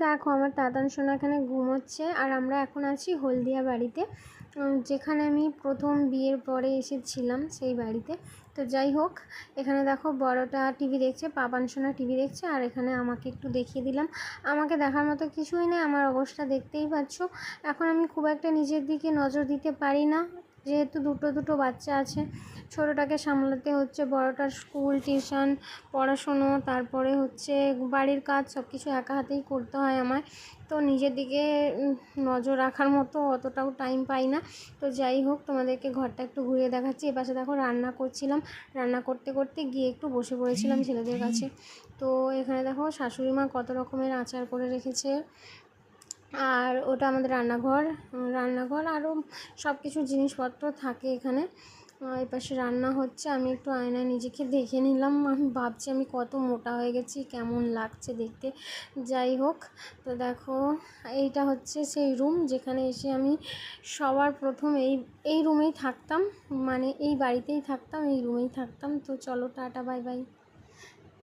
দেখো আমার তাতান সোনা এখানে ঘুমোচ্ছে, আর আমরা এখন আছি হলদিয়া বাড়িতে, যেখানে আমি প্রথম বিয়ের পরে এসেছিলাম সেই বাড়িতে। তো যাই হোক, এখানে দেখো বড়টা টিভি দেখছে, পাপান সোনা টিভি দেখছে, আর এখানে আমাকে একটু দেখিয়ে দিলাম। আমাকে দেখার মতো কিছুই নেই, আমার অবস্থা দেখতেই পাচ্ছ। এখন আমি খুব একটা নিজের দিকে নজর দিতে পারি না, যেহেতু দুটো বাচ্চা আছে। ছোটোটাকে সামলাতে হচ্ছে, বড়টার স্কুল টিউশন পড়াশুনো, তারপরে হচ্ছে বাড়ির কাজ, সব কিছু একা হাতেই করতে হয় আমায়। তো নিজের দিকে নজর রাখার মতো অতটাও টাইম পাই না। তো যাই হোক, তোমাদেরকে ঘরটা একটু ঘুরিয়ে দেখাচ্ছি। এপাশে দেখো রান্না করছিলাম, রান্না করতে করতে গিয়ে একটু বসে পড়েছিলাম ছেলেদের কাছে। তো এখানে দেখো শাশুড়ি মা কত রকমের আচার করে রেখেছে, আর ওটা আমাদের রান্নাঘর আরও সব কিছু জিনিসপত্র থাকে এখানে। এপাশে রান্না হচ্ছে, আমি একটু আয়নায় নিজেকে দেখে নিলাম। আমি ভাবছি আমি কত মোটা হয়ে গেছি, কেমন লাগছে দেখতে। যাই হোক, তো দেখো এইটা হচ্ছে সেই রুম যেখানে এসে আমি সবার প্রথম এই রুমেই থাকতাম, মানে এই বাড়িতেই থাকতাম, এই রুমেই থাকতাম। তো চলো, টাটা, বাই বাই।